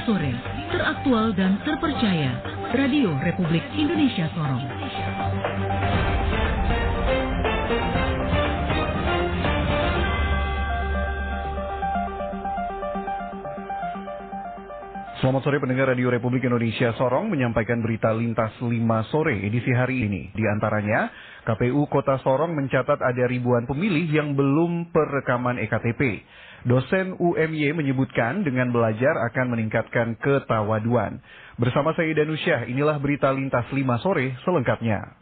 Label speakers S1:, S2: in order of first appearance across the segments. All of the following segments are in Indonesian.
S1: sore, teraktual dan terpercaya. Radio Republik Indonesia Sorong.
S2: Selamat sore pendengar Radio Republik Indonesia Sorong menyampaikan berita lintas 5 sore edisi hari ini. Di antaranya, KPU Kota Sorong mencatat ada ribuan pemilih yang belum perekaman EKTP. Dosen UMY menyebutkan dengan belajar akan meningkatkan ketawaduan. Bersama saya Danusyah, inilah berita lintas 5 sore selengkapnya.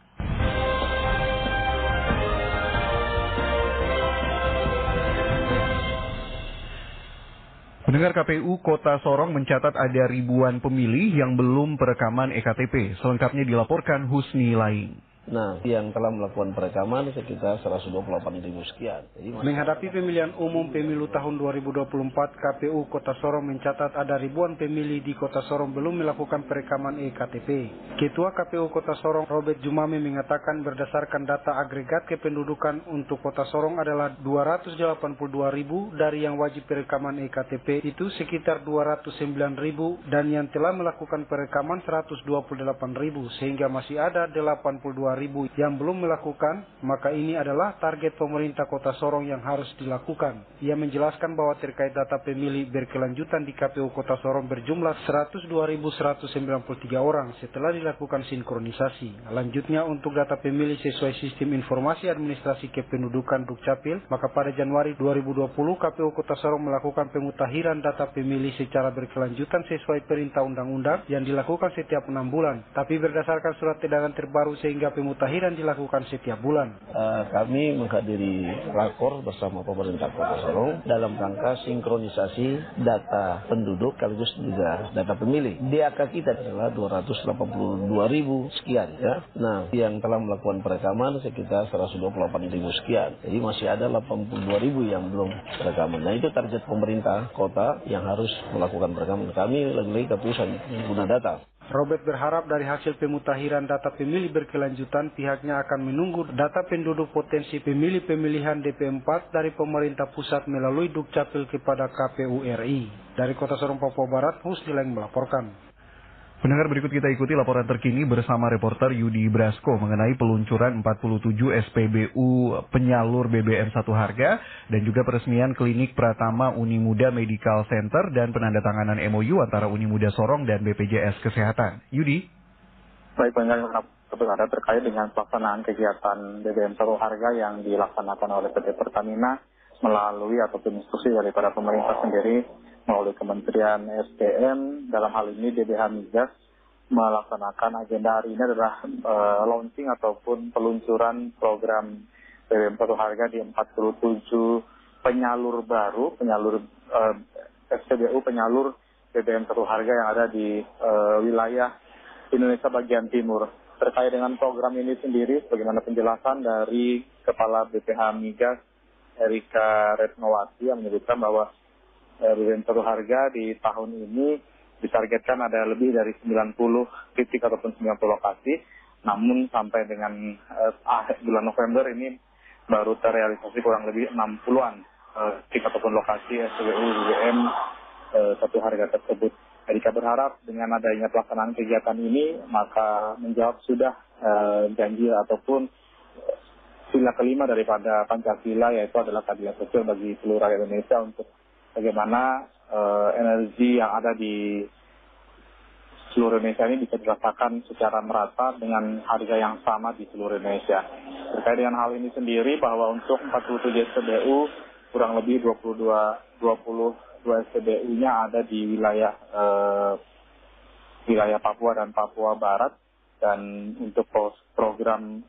S2: Pendengar, KPU Kota Sorong mencatat ada ribuan pemilih yang belum perekaman EKTP. Selengkapnya dilaporkan Husni Laing.
S3: Nah, yang telah melakukan perekaman sekitar 128.000 sekian.
S4: Menghadapi pemilihan umum pemilu tahun 2024, KPU Kota Sorong mencatat ada ribuan pemilih di Kota Sorong belum melakukan perekaman EKTP. Ketua KPU Kota Sorong, Robert Jumame, mengatakan berdasarkan data agregat kependudukan untuk Kota Sorong adalah 282.000 dari yang wajib perekaman EKTP itu sekitar 209.000 dan yang telah melakukan perekaman 128.000 sehingga masih ada 82.000 yang belum melakukan, maka ini adalah target pemerintah Kota Sorong yang harus dilakukan. Ia menjelaskan bahwa terkait data pemilih berkelanjutan di KPU Kota Sorong berjumlah 102.193 orang setelah dilakukan sinkronisasi. Lanjutnya untuk data pemilih sesuai sistem informasi administrasi kependudukan Dukcapil, maka pada Januari 2020 KPU Kota Sorong melakukan pemutahiran data pemilih secara berkelanjutan sesuai perintah undang-undang yang dilakukan setiap 6 bulan. Tapi berdasarkan surat edaran terbaru sehingga pemutahiran dilakukan setiap bulan.
S3: Kami menghadiri rakor bersama pemerintah Kota Sorong dalam rangka sinkronisasi data penduduk sekaligus juga data pemilih. DAK kita adalah 282.000 sekian ya. Nah, yang telah melakukan perekaman sekitar 128.000 sekian. Jadi masih ada 82.000 yang belum perekaman. Nah, itu target pemerintah kota yang harus melakukan perekaman. Kami lagi-lagi keputusan guna data.
S4: Robert berharap dari hasil pemutahiran data pemilih berkelanjutan, pihaknya akan menunggu data penduduk potensi pemilih pemilihan DP4 dari pemerintah pusat melalui Dukcapil kepada KPU RI. Dari Kota Sorong, Papua Barat, Husni Laing melaporkan.
S2: Pendengar, berikut kita ikuti laporan terkini bersama reporter Yudi Brasko mengenai peluncuran 47 SPBU penyalur BBM satu harga dan juga peresmian klinik Pratama Unimuda Medical Center dan penandatanganan MOU antara Unimuda Sorong dan BPJS Kesehatan. Yudi.
S5: Baik, pendengar terkait dengan pelaksanaan kegiatan BBM satu harga yang dilaksanakan oleh PT Pertamina melalui ataupun instruksi daripada pemerintah sendiri melalui Kementerian SDM, dalam hal ini DBH Migas melaksanakan agenda hari ini adalah launching ataupun peluncuran program BBM satu harga di 47 penyalur baru, SPBU penyalur BBM satu harga yang ada di wilayah Indonesia bagian timur. Terkait dengan program ini sendiri, bagaimana penjelasan dari Kepala BPH Migas Erika Retnowati yang menyebutkan bahwa BBM satu harga di tahun ini ditargetkan ada lebih dari 90 titik ataupun 90 lokasi. Namun sampai dengan bulan November ini baru terrealisasi kurang lebih 60-an titik ataupun lokasi SPBU BBM satu harga tersebut. Erika berharap dengan adanya pelaksanaan kegiatan ini maka menjawab sudah janji ataupun sila kelima daripada Pancasila, yaitu adalah keadilan sosial bagi seluruh rakyat Indonesia untuk bagaimana energi yang ada di seluruh Indonesia ini bisa dirasakan secara merata dengan harga yang sama di seluruh Indonesia. Terkait dengan hal ini sendiri bahwa untuk 47 SPBU kurang lebih 22 SPBU-nya ada di wilayah Papua dan Papua Barat, dan untuk program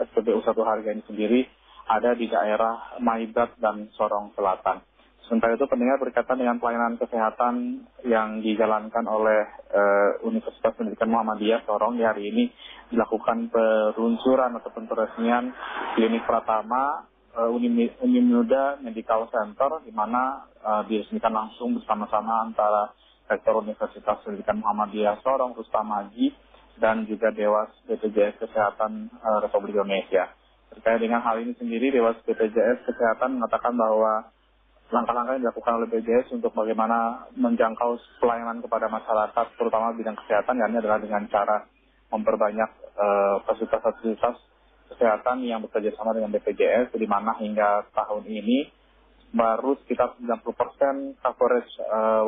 S5: SPBU satu harga ini sendiri ada di daerah Maibat dan Sorong Selatan. Sementara itu pendengar, berkaitan dengan pelayanan kesehatan yang dijalankan oleh Universitas Pendidikan Muhammadiyah Sorong di hari ini dilakukan peluncuran ataupun peresmian klinik Pratama Unimuda Medical Center, di mana diresmikan langsung bersama-sama antara Rektor Universitas Pendidikan Muhammadiyah Sorong Rustam Haji dan juga Dewas BPJS Kesehatan Republik Indonesia. Terkait dengan hal ini sendiri, Dewas BPJS Kesehatan mengatakan bahwa langkah-langkah yang dilakukan oleh BPJS untuk bagaimana menjangkau pelayanan kepada masyarakat, terutama bidang kesehatan, yakni adalah dengan cara memperbanyak fasilitas-fasilitas kesehatan yang bekerja sama dengan BPJS, di mana hingga tahun ini baru sekitar 90% coverage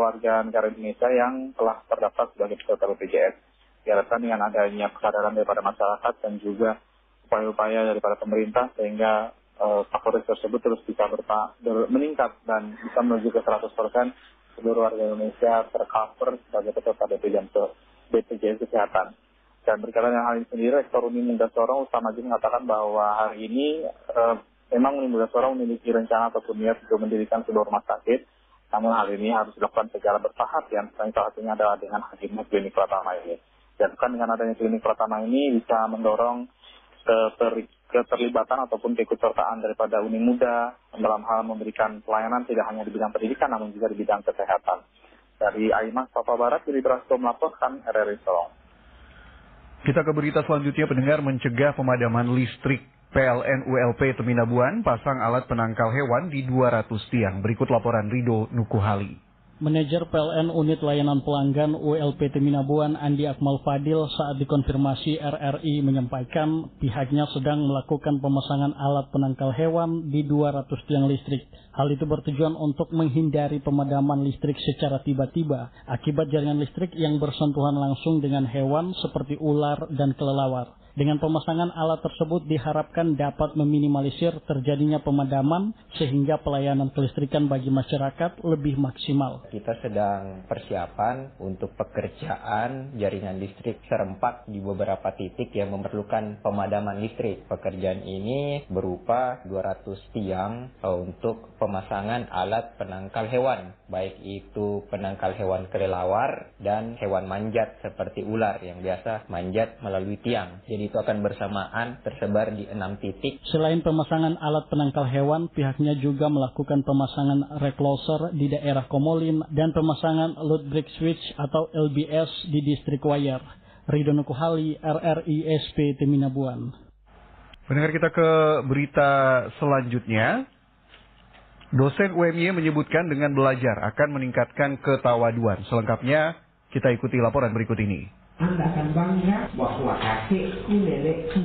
S5: warga negara Indonesia yang telah terdaftar sebagai peserta BPJS. Diharapkan dengan adanya kesadaran daripada masyarakat dan juga upaya-upaya daripada pemerintah sehingga coverage tersebut terus bisa meningkat dan bisa menuju ke 100% seluruh warga Indonesia tercover sebagai peserta BPJS Kesehatan. Dan berkaitan dengan hal ini sendiri, Rektor Uni Muda Sorong Ustaz Majid mengatakan bahwa hari ini memang Uni Muda Sorong memiliki rencana ataupun niat untuk mendirikan sebuah rumah sakit. Namun hal ini harus dilakukan secara bertahap, yang salah satunya adalah dengan hadirnya klinik Pratama ini. Dan dengan adanya klinik Pratama ini bisa mendorong keterlibatan ataupun keikutsertaan daripada Uni Muda dalam hal memberikan pelayanan tidak hanya di bidang pendidikan namun juga di bidang kesehatan. Dari Aimas, Papua Barat, Yudi Prasto melaporkan RRI Sorong.
S2: Kita ke berita selanjutnya, pendengar. Mencegah pemadaman listrik, PLN ULP Teminabuan pasang alat penangkal hewan di 200 tiang. Berikut laporan Rido Nukuhali.
S6: Manajer PLN Unit Layanan Pelanggan ULP Teminabuan Andi Akmal Fadil saat dikonfirmasi RRI menyampaikan pihaknya sedang melakukan pemasangan alat penangkal hewan di 200 tiang listrik. Hal itu bertujuan untuk menghindari pemadaman listrik secara tiba-tiba akibat jaringan listrik yang bersentuhan langsung dengan hewan seperti ular dan kelelawar. Dengan pemasangan alat tersebut diharapkan dapat meminimalisir terjadinya pemadaman sehingga pelayanan kelistrikan bagi masyarakat lebih maksimal.
S7: Kita sedang persiapan untuk pekerjaan jaringan listrik serempak di beberapa titik yang memerlukan pemadaman listrik. Pekerjaan ini berupa 200 tiang untuk pemasangan alat penangkal hewan, baik itu penangkal hewan kelelawar dan hewan manjat seperti ular yang biasa manjat melalui tiang. Jadi itu akan bersamaan tersebar di 6 titik.
S6: Selain pemasangan alat penangkal hewan, pihaknya juga melakukan pemasangan recloser di daerah Komolin dan pemasangan load break switch atau LBS di distrik Wayar. Ridho Nukuhali, RRI SP Teminabuan.
S2: Pendengar, kita ke berita selanjutnya. Dosen UMY menyebutkan dengan belajar akan meningkatkan ketawaduan. Selengkapnya kita ikuti laporan berikut ini.
S8: Anda akan bangga bahwa kakekku, nenekku,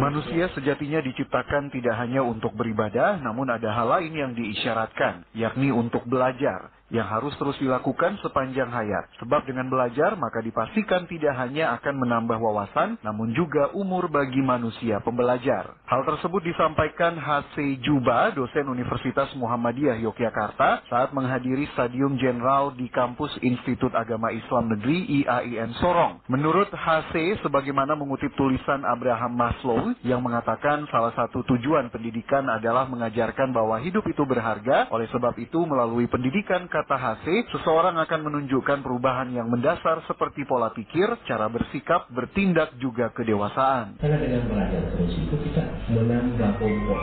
S2: manusia sejatinya diciptakan tidak hanya untuk beribadah, namun ada hal lain yang diisyaratkan, yakni untuk belajar, yang harus terus dilakukan sepanjang hayat. Sebab dengan belajar, maka dipastikan tidak hanya akan menambah wawasan, namun juga umur bagi manusia pembelajar. Hal tersebut disampaikan H.C. Juba, dosen Universitas Muhammadiyah Yogyakarta, saat menghadiri Stadium Jenderal di kampus Institut Agama Islam Negeri IAIN Sorong. Menurut H.C., sebagaimana mengutip tulisan Abraham Maslow yang mengatakan salah satu tujuan pendidikan adalah mengajarkan bahwa hidup itu berharga. Oleh sebab itu, melalui pendidikan, kata H.C., seseorang akan menunjukkan perubahan yang mendasar seperti pola pikir, cara bersikap, bertindak, juga kedewasaan.
S8: Karena dengan belajar terus itu kita menambah pokok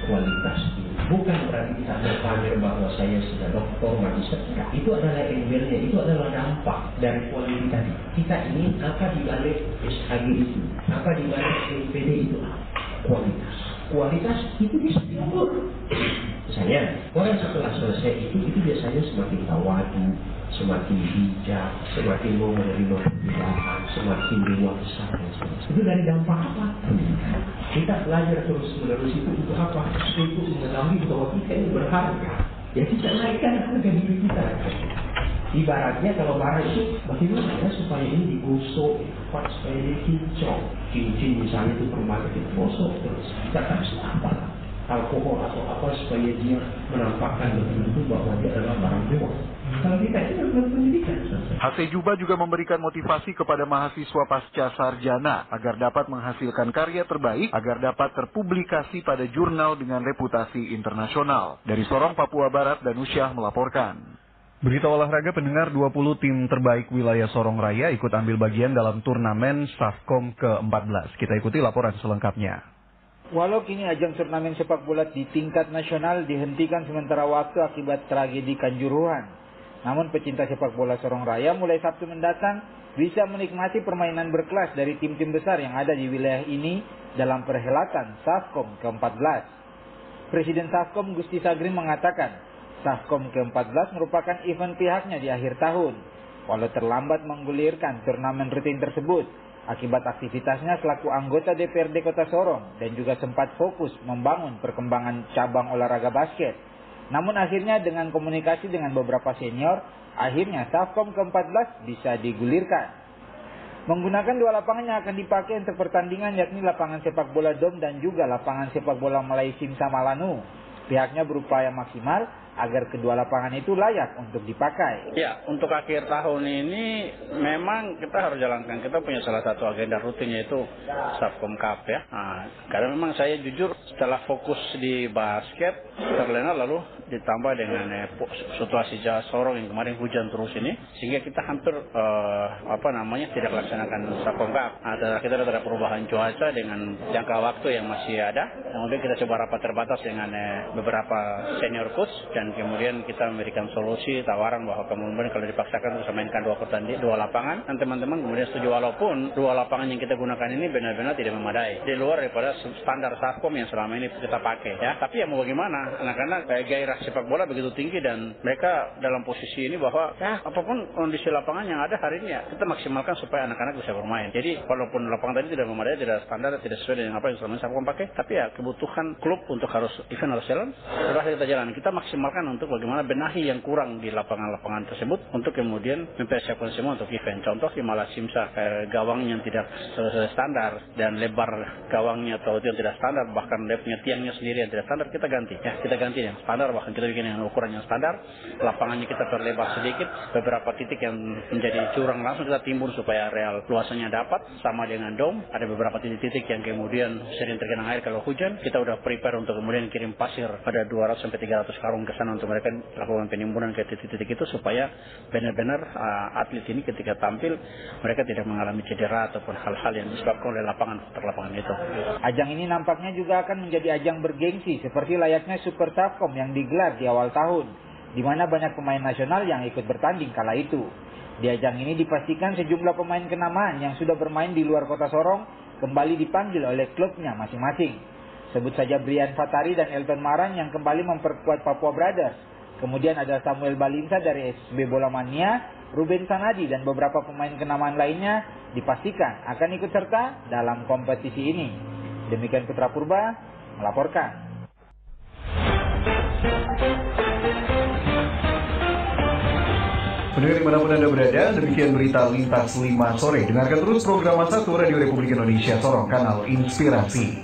S8: kualitas diri. Bukan berarti kita berpamer bahwa saya sudah doktor, magister. Itu adalah embelnya, itu adalah dampak dari kualitas tadi. Kita ingin apa di balik SHG itu, apa di balik NPD itu, kualitas. Kualitas itu bisa diukur. Misalnya, orang setelah selesai itu biasanya semakin tawadu, semakin bijak, semakin mau menerima perbedaan, semakin dewasa. Itu dari dampak apa? Kita belajar terus menerus itu untuk apa? Untuk mengetahui bahwa kita ini berharga. Ya kita naikkan harga diri kita. Ibaratnya kalau barang itu bagaimana ya supaya ini digosok, supaya ini kinclong. Cincin misalnya itu permata kita gosok terus. Kita harus apa? Alkohol atau apa supaya dia menampakkan betul-betul bahwa dia adalah barang mewah. Kalau kita itu adalah pendidikan.
S2: H.C. Juba juga memberikan motivasi kepada mahasiswa pasca sarjana agar dapat menghasilkan karya terbaik, agar dapat terpublikasi pada jurnal dengan reputasi internasional. Dari Sorong, Papua Barat, Danusyah melaporkan. Berita olahraga, pendengar, 20 tim terbaik wilayah Sorong Raya ikut ambil bagian dalam turnamen Safkom ke-14. Kita ikuti laporan selengkapnya.
S9: Walau kini ajang turnamen sepak bola di tingkat nasional dihentikan sementara waktu akibat tragedi Kanjuruhan, namun pecinta sepak bola Sorong Raya mulai Sabtu mendatang bisa menikmati permainan berkelas dari tim-tim besar yang ada di wilayah ini dalam perhelatan Safkom ke-14. Presiden Safkom Gusti Sagrim mengatakan, Safcom ke-14 merupakan event pihaknya di akhir tahun. Walau terlambat menggulirkan turnamen rutin tersebut, akibat aktivitasnya selaku anggota DPRD Kota Sorong dan juga sempat fokus membangun perkembangan cabang olahraga basket. Namun akhirnya dengan komunikasi dengan beberapa senior, akhirnya Safcom ke-14 bisa digulirkan. Menggunakan 2 lapangan yang akan dipakai untuk pertandingan, yakni lapangan sepak bola Dom dan juga lapangan sepak bola Malai Simsa Malanu. Pihaknya berupaya maksimal agar kedua lapangan itu layak untuk dipakai.
S10: Ya, untuk akhir tahun ini memang kita harus jalankan. Kita punya salah satu agenda rutin yaitu Safcom Cup ya. Karena memang saya jujur setelah fokus di basket terlena lalu ditambah dengan situasi Sorong yang kemarin hujan terus ini, sehingga kita hampir tidak laksanakan Safcom Cup. Kita ada perubahan cuaca dengan jangka waktu yang masih ada. Kemudian kita coba rapat terbatas dengan beberapa senior coach dan kemudian kita memberikan solusi tawaran bahwa kemudian kalau dipaksakan bisa mainkan 2 lapangan, dan teman-teman kemudian setuju walaupun 2 lapangan yang kita gunakan ini benar-benar tidak memadai di luar daripada standar Safcom yang selama ini kita pakai ya. Tapi ya mau bagaimana, anak-anak gairah sepak bola begitu tinggi dan mereka dalam posisi ini bahwa ya apapun kondisi lapangan yang ada hari ini ya kita maksimalkan supaya anak-anak bisa bermain. Jadi walaupun lapangan tadi tidak memadai, tidak standar, tidak sesuai dengan apa yang selama ini Safcom pakai, tapi ya kebutuhan klub untuk event harus jalan, sudah kita jalan. Kita maksimalkan untuk bagaimana benahi yang kurang di lapangan-lapangan tersebut untuk kemudian mempersiapkan semua untuk event. Contoh di Malai Simsa, gawang yang tidak standar dan lebar gawangnya atau yang tidak standar, bahkan dia punya tiangnya sendiri yang tidak standar, kita ganti ya, kita ganti yang standar, bahkan kita bikin yang ukuran yang standar. Lapangannya kita perlebar sedikit, beberapa titik yang menjadi curang langsung kita timbun supaya areal luasannya dapat sama dengan dom. Ada beberapa titik-titik yang kemudian sering tergenang air kalau hujan, kita udah prepare untuk kemudian kirim pasir pada 200-300 karung ke sana untuk mereka lakukan penimbunan ke titik-titik itu supaya benar-benar atlet ini ketika tampil mereka tidak mengalami cedera ataupun hal-hal yang disebabkan oleh lapangan itu.
S9: Ajang ini nampaknya juga akan menjadi ajang bergengsi seperti layaknya Super Safcom yang digelar di awal tahun, di mana banyak pemain nasional yang ikut bertanding kala itu. Di ajang ini dipastikan sejumlah pemain kenamaan yang sudah bermain di luar Kota Sorong kembali dipanggil oleh klubnya masing-masing. Sebut saja Brian Fatari dan Elton Maran yang kembali memperkuat Papua Brothers. Kemudian ada Samuel Balinsa dari SB Bola Mania, Ruben Sanadi dan beberapa pemain kenamaan lainnya dipastikan akan ikut serta dalam kompetisi ini. Demikian Putra Purba melaporkan.
S2: Pendengar dimanapun Anda berada, demikian berita Lintas 5 sore. Dengarkan terus program 1 Radio Republik Indonesia Sorong, kanal Inspirasi.